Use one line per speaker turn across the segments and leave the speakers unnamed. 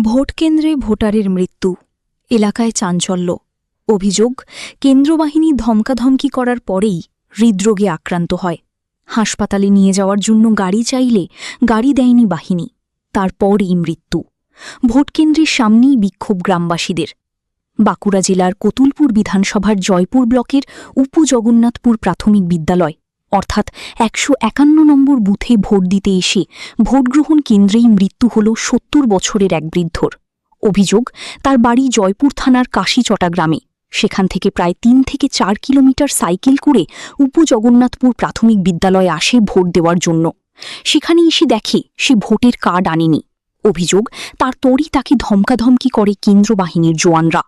Vote কেন্দ্রে ভোটারের মৃত্যু, এলাকায় চাঞ্চল্য। অভিযোগ, কেন্দ্রবাহিনী ধমকাধমকি করার পরেই হৃদরোগে আক্রান্ত হয়। হাসপাতালে নিয়ে যাওয়ার জন্য গাড়ি চাইলে গাড়ি দেয়নি বাহিনী, তারপরই মৃত্যু। ভোটকেন্দ্রের সামনেই বিক্ষোভ গ্রামবাসীদের। বাঁকুড়া জেলার কতুলপুর বিধানসভার জয়পুর ব্লকের উপজগন্নাথপুর প্রাথমিক বিদ্যালয় অর্থাৎ ১৫১ নম্বর বুথে ভোট দিতে এসে ভোটগ্রহণ কেন্দ্রেই মৃত্যু হল ৭০ বছরের এক বৃদ্ধর। অভিযোগ, তার বাড়ি জয়পুর থানার কাশীচটা গ্রামে। সেখান থেকে প্রায় ৩ থেকে ৪ কিলোমিটার সাইকেল করে উপজগন্নাথপুর প্রাথমিক বিদ্যালয়ে আসে ভোট দেওয়ার জন্য। সেখানে এসে দেখে সে ভোটের কার্ড আনেনি। অভিযোগ, তারপরই তাকে ধমকাধমকি করে কেন্দ্র বাহিনীর জওয়ানরা।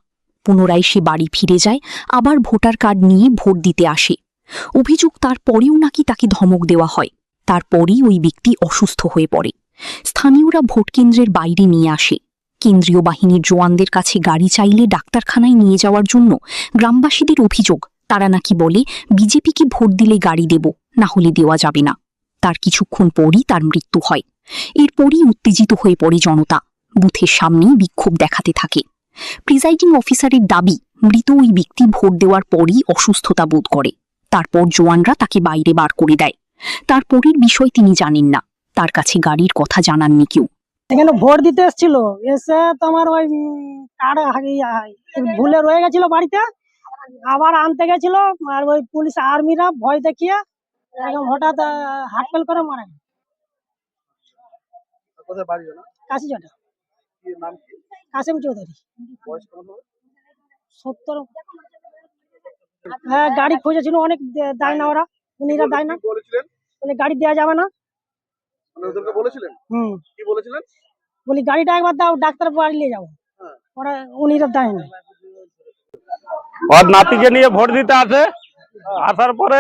পুনরায় সে বাড়ি ফিরে যায়, আবার ভোটার কার্ড নিয়ে ভোট দিতে আসে। অভিযোগ, তারপরেও নাকি তাকে ধমক দেওয়া হয়। তারপরই ওই ব্যক্তি অসুস্থ হয়ে পড়ে। স্থানীয়রা ভোটকেন্দ্রের বাইরে নিয়ে আসে। কেন্দ্রীয় বাহিনীর জওয়ানদের কাছে গাড়ি চাইলে ডাক্তারখানায় নিয়ে যাওয়ার জন্য গ্রামবাসীদের অভিযোগ, তারা নাকি বলে বিজেপিকে ভোট দিলে গাড়ি দেব, না হলে দেওয়া যাবে না। তার কিছুক্ষণ পরই তার মৃত্যু হয়। এরপরই উত্তেজিত হয়ে পড়ে জনতা, বুথের সামনেই বিক্ষোভ দেখাতে থাকে। প্রিজাইডিং অফিসারের দাবি, মৃত ওই ব্যক্তি ভোট দেওয়ার পরই অসুস্থতা বোধ করে। তারপর জওয়ানরা তাকে বাইরে বার করে দেয়। তারপরের বিষয় তিনি জানেন না, তার কাছে গাড়ির কথা জানাননি কেউ।
এখানে ভোট দিতে এসেছিল, এসে তোমার ওই কার্ড ভুলে রয়ে গেছিল বাড়িতে, আবার আনতে গেছিল। আর ওই পুলিশ আর্মিরা ভয় দেখিয়ে একদম হঠাৎ হাটফেল করে মারা গেল। কাশীচটা। কাসিম চৌধুরী। ৭০। হ্যাঁ, গাড়ি খুঁজেছিল, অনেক দেয় না ওরা, উনিরা দেয় না, বলে গাড়ি দেওয়া যাবে না। বলি গাড়িটা একবার দাও, ডাক্তার বাড়ি নিয়ে যাবো। ওরা উনিরা দেয় না।
ওর নাতিকে নিয়ে ভোট দিতে আসে, আসার পরে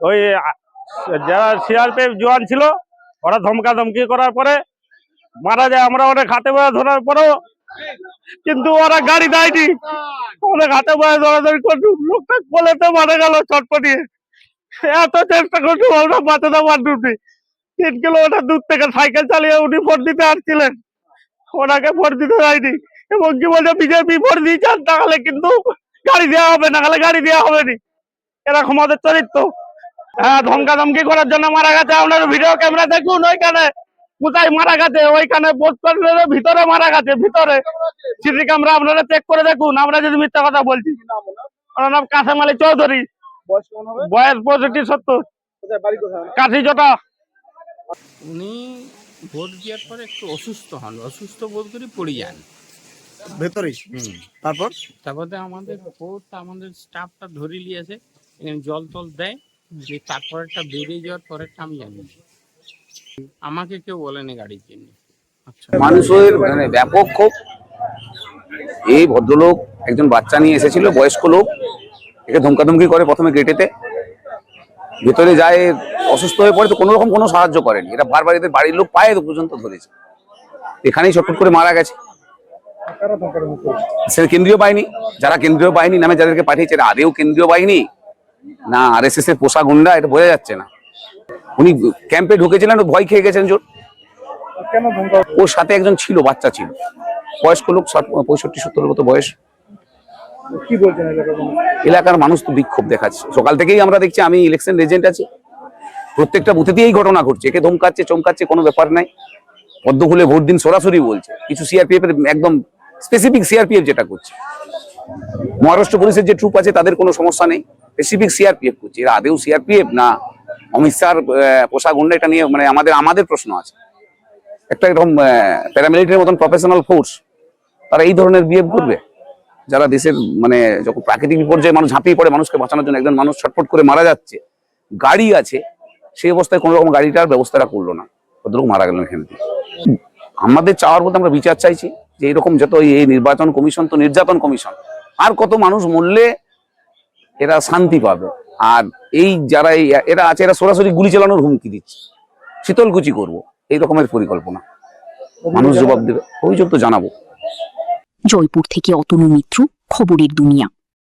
ওই যারা সিআরপিএফ জওয়ান ছিল ওরা ধমকাধমকি করার পরে মারা যায়। আমরা অনেক হাতে বয়ে ধরার পরেও কিন্তু ওরা গাড়ি দেয়নি। অনেক হাতে বয়ে ধরাধরি করছু, লোকটা কোলেতে মারা গেল চটপটিয়ে। এত চেষ্টা করছু আমরা বাঁচাতে পারছি। ৩ কিলোমিটার দূর থেকে সাইকেল চালিয়ে উনি ভোট দিতে আসছিলেন, ওনাকে ভোট দিতে যায়নি। এবং কি বলছে, বিজেপি ভোট দিয়েছেন তাহলে কিন্তু গাড়ি দেওয়া হবে, না হলে গাড়ি দেওয়া হবে না। এরকম আমাদের চরিত্র। হ্যাঁ, ধমকাধমকি করার জন্য মারা গেছে। আপনার ভিডিও ক্যামেরা দেখুন, ওইখানে কোথায় মারা গেছে, ওইখানে পোস্ট কর্নারের ভিতরে মারা গেছে, ভিতরে সিসি ক্যামেরা আপনারা চেক করে দেখুন। আমরা যদি মিথ্যা কথা বলছি। ওনার নাম কাসেম আলী চৌধুরী, বয়স 65-70, কাশীচটা।
উনি ভোট দেওয়ার পরে একটু অসুস্থ হন, অসুস্থ বোধ করে পড়ে যান
ভেতরেই। তারপরে
আমাদের স্টাফটা ধরে নিয়েছে, এখানে জল টল দেয়, যে তারপরেরটা বেরিয়ে যাওয়ার পরেরটা আমি জানি না। আমাকে কেউ বলেনি গাড়ির জন্য।
আচ্ছা,
মানুষের মানে ব্যাপক ক্ষোভ। এই ভদ্রলোক একজন বাচ্চা নিয়ে এসেছিল, বয়স্ক লোক, একে ধমকাধমকি করে প্রথমে গেটেতে, ভেতরে যায়, অসুস্থ হয়ে পড়ে তো কোনো রকম কোনো সাহায্য করেনি। এটা বারবার এদের বাড়ির লোক পায়ে পর্যন্ত ধরেছে, এখানেই ছটফট করে মারা গেছে। সে কেন্দ্রীয় বাহিনী, যারা কেন্দ্রীয় বাহিনী নামে যাদেরকে পাঠিয়েছে, এরা আদেও কেন্দ্রীয় বাহিনী না আরএসএস এর পোষা গুন্ডা, এটা বোঝা যাচ্ছে না। উনি ক্যাম্পে ঢুকেছিলেন, ভয় খেয়ে গেছেন জোর। ওর সাথে একজন ছিল, বাচ্চা ছিল, বয়স্ক লোক, 65-70 মতো বয়স।
কি বলছেন
এলাকার মানুষ তো বিক্ষোভ দেখাচ্ছে সকাল থেকেই। আমরা দেখছি, আমি ইলেকশন এজেন্ট আছি, প্রত্যেকটা বুথেতেই এই ঘটনা ঘটছে। একে ধমকাচ্ছে, চমকাচ্ছে, কোনো ব্যাপার নাই। পদ্ম খুলে ভোট দিন সরাসরি বলছে। কিছু সিআরপিএফ এর একদম স্পেসিফিক সিআরপিএফ যেটা করছে, মহারাষ্ট্র পুলিশের যে ট্রুপ আছে তাদের কোনো সমস্যা নেই, স্পেসিফিক সিআরপিএফ করছে। এরা আদেও সিআরপিএফ না অমিত শাহর পোষা গুন্ডা, এটা নিয়ে মানে আমাদের প্রশ্ন আছে। একটা এরকম প্যারামিলিটারির মতন প্রফেশনাল ফোর্স, তারা এই ধরনের বিহেভ করবে? যারা দেশের মানে যখন প্রাকৃতিক বিপর্যয়ে মানুষ ঝাঁপিয়ে পড়ে মানুষকে বাঁচানোর জন্য, একজন মানুষ ছটফট করে মারা যাচ্ছে, গাড়ি আছে, সেই অবস্থায় কোনো রকম গাড়িটার ব্যবস্থাটা করলো না, ভদ্রলোক মারা গেলেন এখান থেকে। আমাদের চাওয়ার বলতে আমরা বিচার চাইছি যে এরকম যত এই নির্বাচন কমিশন তো নির্যাতন কমিশন, আর কত মানুষ মরলে এরা শান্তি পাবে? আর এই যারা এরা আছে, এরা সরাসরি গুলি চালানোর হুমকি দিচ্ছে, শীতলকুচি করবো, এই রকমের পরিকল্পনা। মানুষ জবাব দেবে, অভিযোগ তো জানাবো।
জয়পুর থেকে অতনু মিত্র, খবরের দুনিয়া।